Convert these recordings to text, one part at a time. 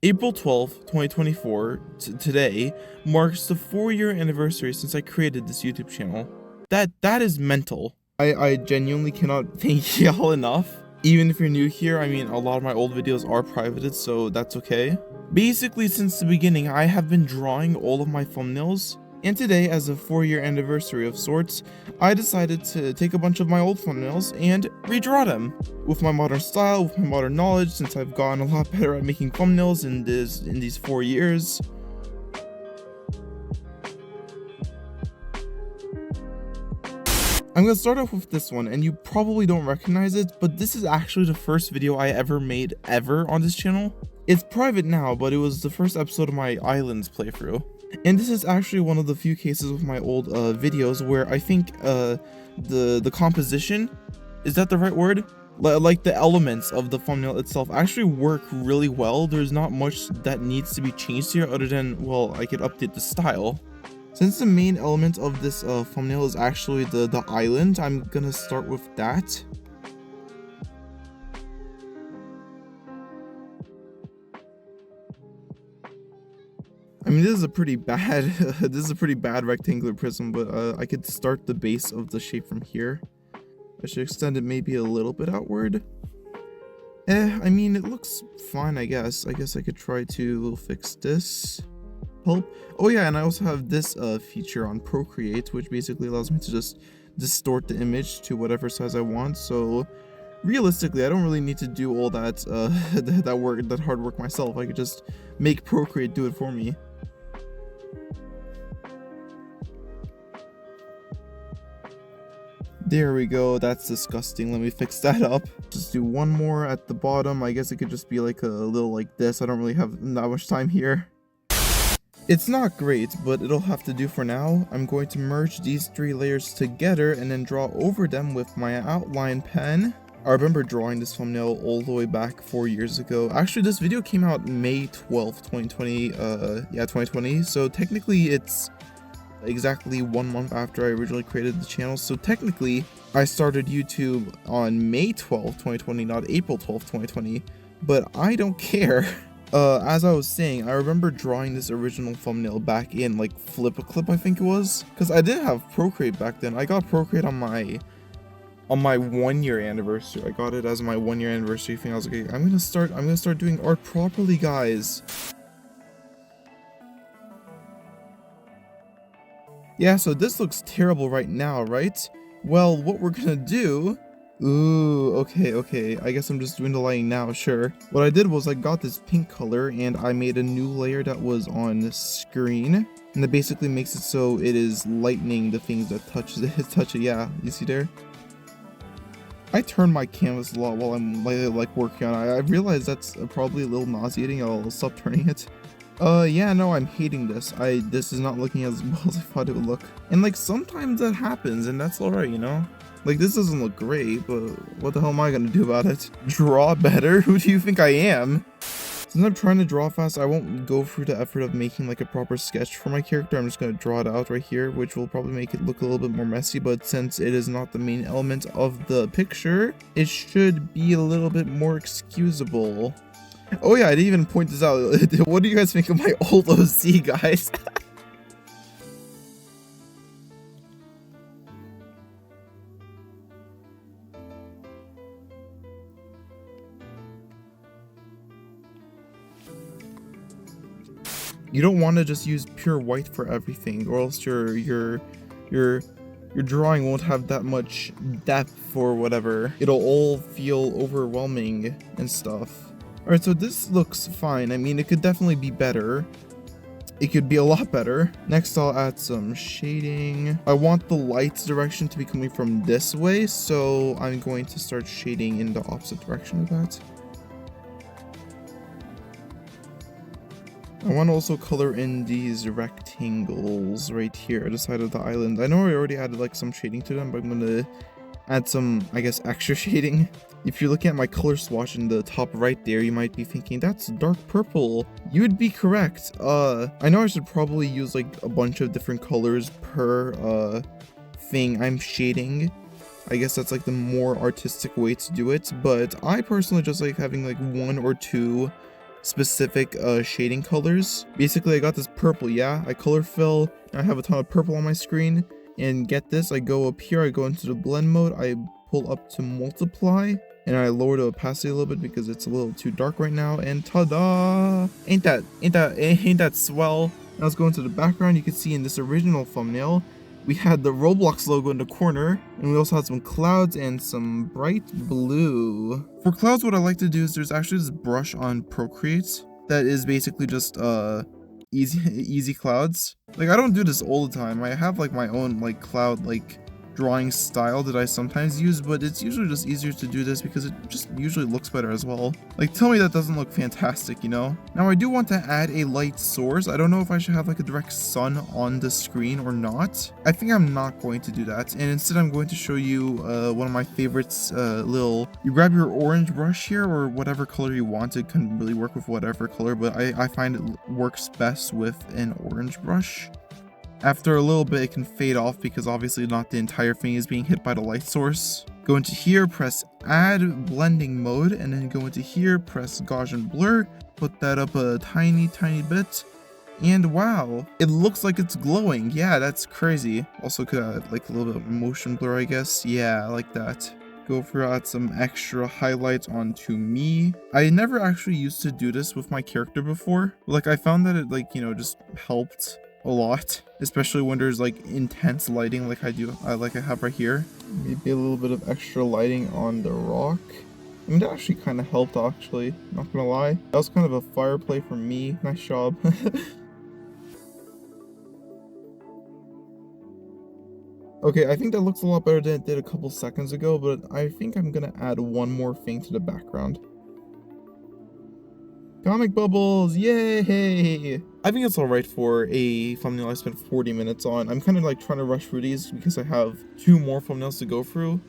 April 12th, 2024, today, marks the 4-year anniversary since I created this YouTube channel. That is mental. I genuinely cannot thank y'all enough. Even if you're new here, I mean, a lot of my old videos are privated, so that's okay. Basically, since the beginning, I have been drawing all of my thumbnails. And today, as a 4-year anniversary of sorts, I decided to take a bunch of my old thumbnails and redraw them. With my modern style, with my modern knowledge, since I've gotten a lot better at making thumbnails in these 4 years. I'm gonna start off with this one, and you probably don't recognize it, but this is actually the first video I ever made on this channel. It's private now, but it was the first episode of my Islands playthrough. And this is actually one of the few cases of my old videos where I think the composition, is that the right word? Like the elements of the thumbnail itself actually work really well. There's not much that needs to be changed here other than, well, I could update the style. Since the main element of this thumbnail is actually the island, I'm gonna start with that. I mean, this is a pretty bad rectangular prism, but I could start the base of the shape from here. I should extend it maybe a little bit outward. I mean, it looks fine, I guess. I guess I could try to fix this. Help. Oh yeah, and I also have this feature on Procreate, which basically allows me to just distort the image to whatever size I want. So realistically, I don't really need to do all that that hard work myself. I could just make Procreate do it for me. There we go, that's disgusting. Let me fix that up. Just do one more at the bottom. I guess it could just be like a little like this. I don't really have that much time here. It's not great, but it'll have to do for now. I'm going to merge these 3 layers together and then draw over them with my outline pen. I remember drawing this thumbnail all the way back 4 years ago. Actually, this video came out May 12th, 2020. 2020. So technically it's exactly 1 month after I originally created the channel. So technically I started YouTube on May 12th, 2020, not April 12th, 2020. But I don't care. As I was saying, I remember drawing this original thumbnail back in like Flip-a-Clip, I think it was, because I didn't have Procreate back then. I got Procreate on my 1-year anniversary. I got it as my 1-year anniversary thing. I was like, I'm gonna start doing art properly, guys. Yeah, so this looks terrible right now, right? Well, what we're gonna do... Ooh, okay, I guess I'm just doing the lighting now, sure. What I did was I got this pink color and I made a new layer that was on the screen. And that basically makes it so it is lightening the things that touch it, yeah, you see there? I turn my canvas a lot while I'm like working on it. I realize that's probably a little nauseating. I'll stop turning it. Yeah, no, I'm hating this. This is not looking as well as I thought it would look. And like, sometimes that happens, and that's alright, you know? Like, this doesn't look great, but what the hell am I gonna do about it? Draw better? Who do you think I am? Since I'm trying to draw fast, I won't go through the effort of making like a proper sketch for my character. I'm just gonna draw it out right here, which will probably make it look a little bit more messy, but since it is not the main element of the picture, it should be a little bit more excusable. Oh yeah, I didn't even point this out. What do you guys think of my old OC, guys? You don't want to just use pure white for everything, or else your drawing won't have that much depth or whatever. It'll all feel overwhelming and stuff. Alright, so this looks fine. I mean, it could definitely be better. It could be a lot better. Next, I'll add some shading. I want the light's direction to be coming from this way, so I'm going to start shading in the opposite direction of that. I want to also color in these rectangles right here at the side of the island. I know I already added like some shading to them, but I'm going to add some, I guess, extra shading. If you're looking at my color swatch in the top right there, you might be thinking, that's dark purple. You would be correct. I know I should probably use like a bunch of different colors per thing I'm shading. I guess that's like the more artistic way to do it, but I personally just like having like 1 or 2 specific shading colors. Basically, I got this purple, yeah, I color fill, I have a ton of purple on my screen, and get this, I go up here, I go into the blend mode, I pull up to multiply, and I lower the opacity a little bit because it's a little too dark right now, and ta-da! Ain't that swell? Now let's go into the background. You can see in this original thumbnail, we had the Roblox logo in the corner, and we also had some clouds and some bright blue. For clouds, what I like to do is there's actually this brush on Procreate that is basically just easy clouds. Like, I don't do this all the time. I have like my own like cloud like drawing style that I sometimes use, but it's usually just easier to do this because it just usually looks better as well. Like, tell me that doesn't look fantastic, you know? Now I do want to add a light source. I don't know if I should have like a direct sun on the screen or not. I think I'm not going to do that, and instead I'm going to show you one of my favorites. You grab your orange brush here, or whatever color you want. It can really work with whatever color, but I find it works best with an orange brush. After a little bit, it can fade off because obviously not the entire thing is being hit by the light source. Go into here, press add blending mode, and then go into here, press Gaussian blur, put that up a tiny bit, and wow, it looks like it's glowing. Yeah, that's crazy. Also could add like a little bit of motion blur, I guess. Yeah, I like that. Go for add some extra highlights onto me. I never actually used to do this with my character before. Like, I found that it, like, you know, just helped a lot, especially when there's like intense lighting like I have right here. Maybe a little bit of extra lighting on the rock. I mean, that actually kind of helped, actually, not gonna lie. That was kind of a fire play for me. Nice job. Okay, I think that looks a lot better than it did a couple seconds ago, but I think I'm gonna add one more thing to the background. Comic bubbles, yay! I think it's alright for a thumbnail I spent 40 minutes on. I'm kind of like trying to rush through these because I have 2 more thumbnails to go through.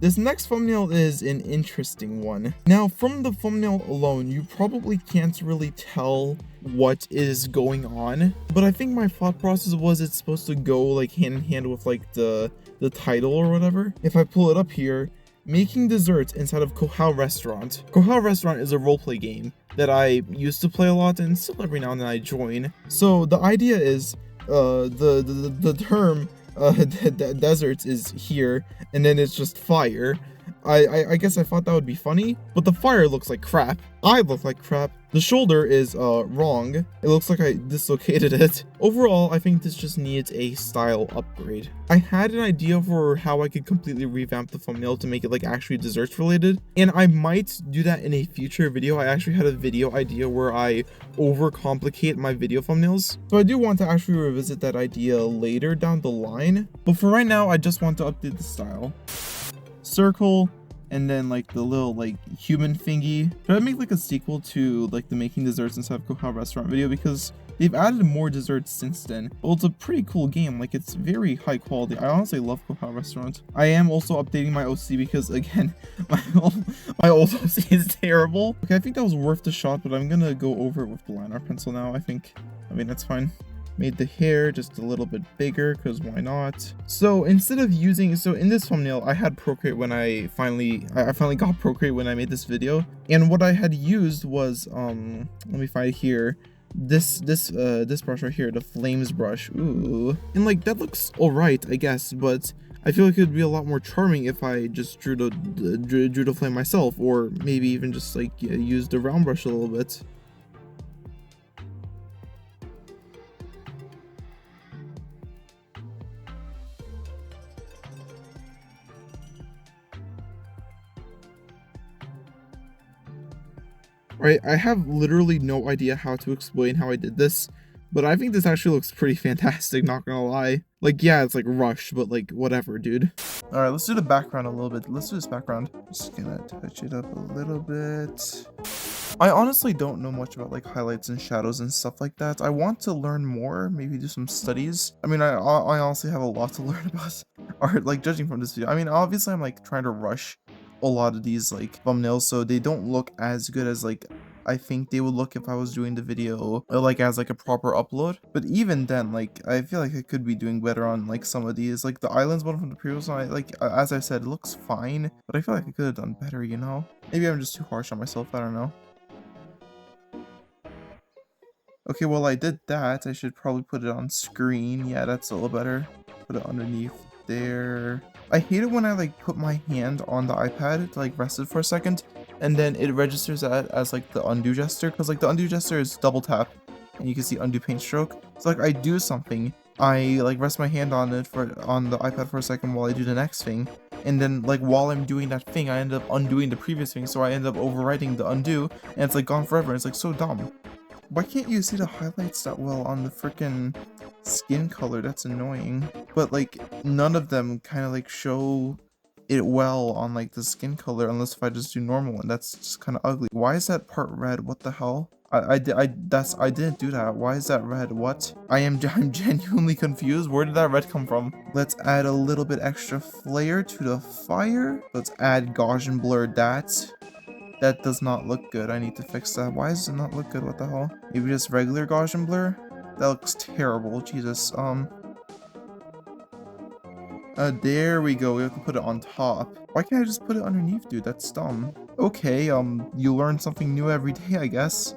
This next thumbnail is an interesting one. Now, from the thumbnail alone, you probably can't really tell what is going on, but I think my thought process was it's supposed to go like hand in hand with like the title or whatever. If I pull it up here, making desserts inside of Kohao Restaurant. Kohao Restaurant is a roleplay game that I used to play a lot and still every now and then I join. So the idea is the term deserts is here, and then it's just fire. I guess I thought that would be funny, but the fire looks like crap. I look like crap. The shoulder is wrong. It looks like I dislocated it. Overall, I think this just needs a style upgrade. I had an idea for how I could completely revamp the thumbnail to make it like actually desserts related, and I might do that in a future video. I actually had a video idea where I overcomplicate my video thumbnails, so I do want to actually revisit that idea later down the line. But for right now, I just want to update the style. Circle, and then like the little like human thingy. Should I make like a sequel to like the making desserts inside of Kohao Restaurant video, because they've added more desserts since then. Well, it's a pretty cool game. Like, it's very high quality. I honestly love Kohao Restaurant. I am also updating my OC because again, my old OC is terrible. Okay, I think that was worth the shot, but I'm gonna go over it with the line art pencil now. I mean that's fine. Made the hair just a little bit bigger because why not? So instead of using, so in this thumbnail I had Procreate when I finally got Procreate when I made this video, and what I had used was let me find it here, this brush right here, the flames brush. Ooh, and like that looks alright, I guess, but I feel like it would be a lot more charming if I just drew the flame myself, or maybe even just like use the round brush a little bit. Right, I have literally no idea how to explain how I did this, but I think this actually looks pretty fantastic, not gonna lie. Like, yeah, it's like rushed, but like, whatever, dude. Alright, let's do the background a little bit. Let's do this background. Just gonna touch it up a little bit. I honestly don't know much about like highlights and shadows and stuff like that. I want to learn more, maybe do some studies. I mean, I honestly have a lot to learn about art, like judging from this video. I mean, obviously I'm like trying to rush a lot of these like thumbnails so they don't look as good as like I think they would look if I was doing the video like as like a proper upload. But even then, like I feel like I could be doing better on like some of these, like the islands one from the previous one. Like as I said, it looks fine, but I feel like I could have done better, you know? Maybe I'm just too harsh on myself, I don't know. Okay, well I did that. I should probably put it on screen. Yeah, that's a little better. Put it underneath there. I hate it when I like put my hand on the iPad to like rest it for a second, and then it registers that as like the undo gesture, because like the undo gesture is double tap, and you can see undo paint stroke. So like I do something, I like rest my hand on it on the iPad for a second while I do the next thing, and then like while I'm doing that thing, I end up undoing the previous thing, so I end up overwriting the undo, and it's like gone forever. It's like so dumb. Why can't you see the highlights that well on the freaking skin color? That's annoying. But like none of them kind of like show it well on like the skin color, unless if I just do normal, and that's just kind of ugly. Why is that part red? What the hell? I didn't do that. Why is that red? What? I'm genuinely confused. Where did that red come from? Let's add a little bit extra flair to the fire. Let's add Gaussian blur that. That does not look good. I need to fix that. Why does it not look good? What the hell? Maybe just regular Gaussian blur? That looks terrible. Jesus. There we go. We have to put it on top. Why can't I just put it underneath, dude? That's dumb. Okay, you learn something new every day, I guess.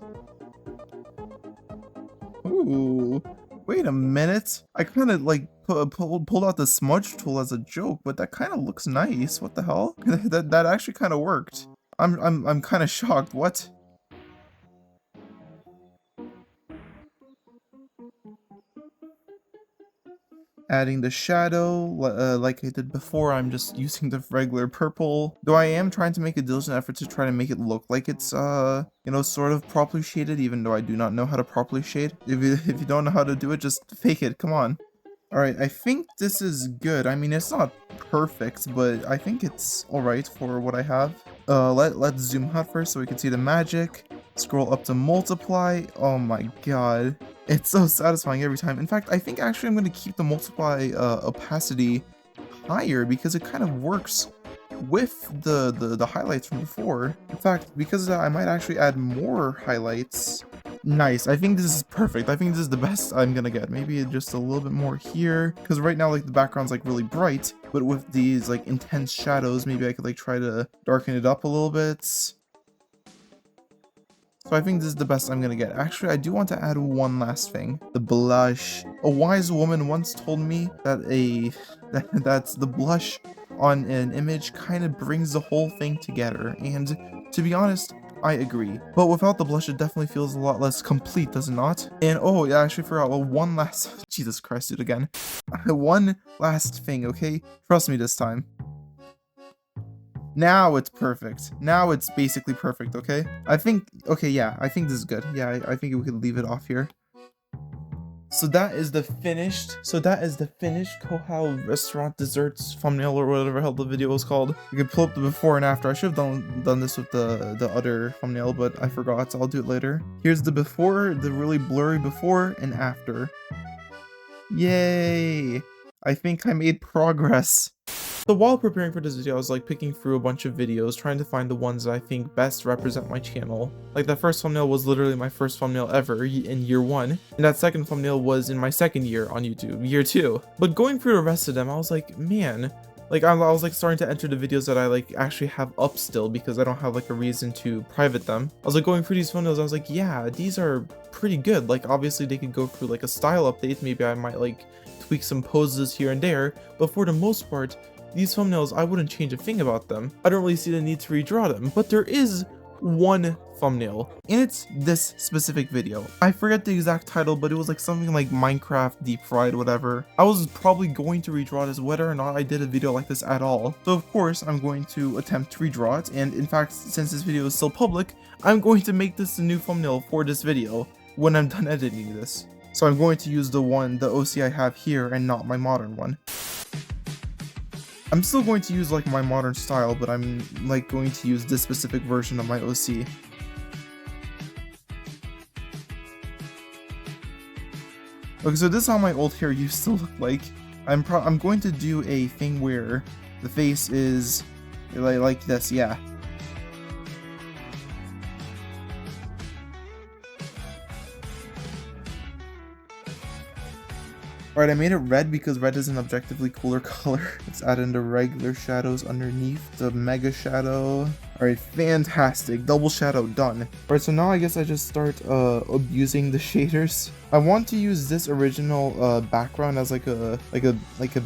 Ooh. Wait a minute. I kind of like pulled out the smudge tool as a joke, but that kind of looks nice. What the hell? that actually kind of worked. I'm kind of shocked. What? Adding the shadow, like I did before, I'm just using the regular purple. Though I am trying to make a diligent effort to try to make it look like it's, you know, sort of properly shaded, even though I do not know how to properly shade. If you don't know how to do it, just fake it. Come on. Alright, I think this is good. I mean, it's not perfect, but I think it's alright for what I have. Let's zoom out first so we can see the magic. Scroll up to multiply. Oh my god. It's so satisfying every time. In fact, I think actually I'm going to keep the multiply opacity higher because it kind of works with the highlights from before. In fact, because of that, I might actually add more highlights. Nice. I think this is perfect. I think this is the best I'm gonna get. Maybe just a little bit more here, because right now like the background's like really bright, but with these like intense shadows, maybe I could like try to darken it up a little bit. So I think this is the best I'm gonna get. Actually, I do want to add one last thing. The blush. A wise woman once told me that that's the blush on an image kind of brings the whole thing together, and to be honest, I agree. But without the blush, it definitely feels a lot less complete, does it not? And oh, yeah, I actually forgot. Well, one last... Jesus Christ, dude, again. One last thing, okay? Trust me this time. Now it's perfect. Now it's basically perfect, okay? I think... Okay, yeah, I think this is good. Yeah, I think we could leave it off here. So that is the finished Kohao restaurant desserts thumbnail, or whatever the hell the video was called. You can pull up the before and after. I should have done this with the other thumbnail, but I forgot, so I'll do it later. Here's the before, the really blurry before and after. Yay! I think I made progress. So while preparing for this video, I was like picking through a bunch of videos, trying to find the ones that I think best represent my channel. Like that first thumbnail was literally my first thumbnail ever in year 1, and that second thumbnail was in my second year on YouTube, year 2. But going through the rest of them, I was like, man, like I was like starting to enter the videos that I like actually have up still, because I don't have like a reason to private them. I was like going through these thumbnails, I was like, yeah, these are pretty good. Like obviously they could go through like a style update, maybe I might like tweak some poses here and there, but for the most part, these thumbnails, I wouldn't change a thing about them. I don't really see the need to redraw them, but there is one thumbnail, and it's this specific video. I forget the exact title, but it was like something like Minecraft deep fried, whatever. I was probably going to redraw this whether or not I did a video like this at all. So of course, I'm going to attempt to redraw it, and in fact, since this video is still public, I'm going to make this a new thumbnail for this video when I'm done editing this. So I'm going to use the OC I have here and not my modern one. I'm still going to use like my modern style, but I'm like going to use this specific version of my OC. Okay, so this is how my old hair used to look like. I'm going to do a thing where the face is like this, yeah. Alright, I made it red because red is an objectively cooler color. Let's add in the regular shadows underneath the mega shadow. Alright, fantastic. Double shadow, done. Alright, so now I guess I just start abusing the shaders. I want to use this original background as like a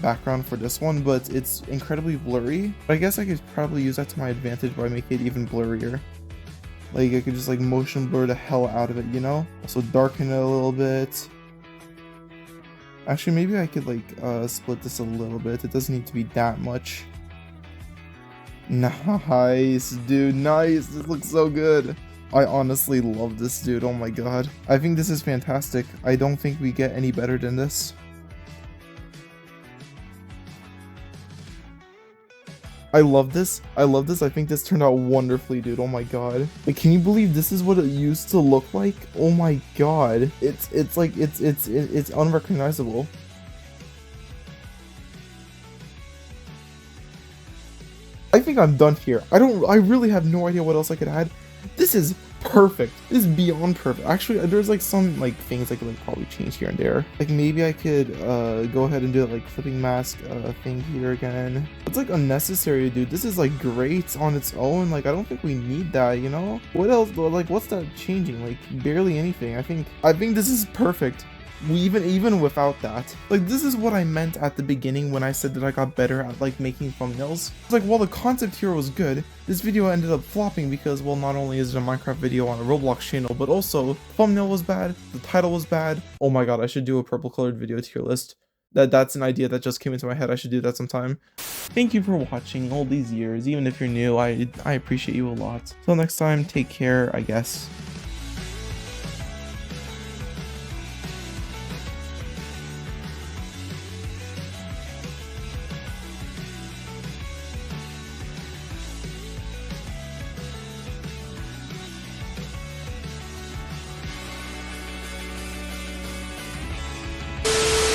background for this one, but it's incredibly blurry. But I guess I could probably use that to my advantage by making it even blurrier. Like I could just like motion blur the hell out of it, you know? Also darken it a little bit. Actually, maybe I could like split this a little bit. It doesn't need to be that much. Nice, dude, nice. This looks so good. I honestly love this, dude. Oh my god. I think this is fantastic. I don't think we get any better than this. I love this. I love this. I think this turned out wonderfully, dude. Oh my god. Like, can you believe this is what it used to look like? Oh my god. It's unrecognizable. I think I'm done here. I really have no idea what else I could add. This is perfect. This is beyond perfect. Actually, there's like some like things I could like probably change here and there. Like maybe I could go ahead and do that like flipping mask thing here again. It's like unnecessary, dude. This is like great on its own. Like I don't think we need that, you know? What else? Like what's that changing? Like barely anything. I think this is perfect. Even without that, like this is what I meant at the beginning when I said that I got better at like making thumbnails. It's like, while the concept here was good, this video ended up flopping because, well, not only is it a Minecraft video on a Roblox channel, but also the thumbnail was bad, the title was bad. Oh my god, I should do a purple colored video tier list. That's an idea that just came into my head. I should do that sometime. Thank you for watching all these years. Even if you're new, I appreciate you a lot. Till next time, take care, I guess.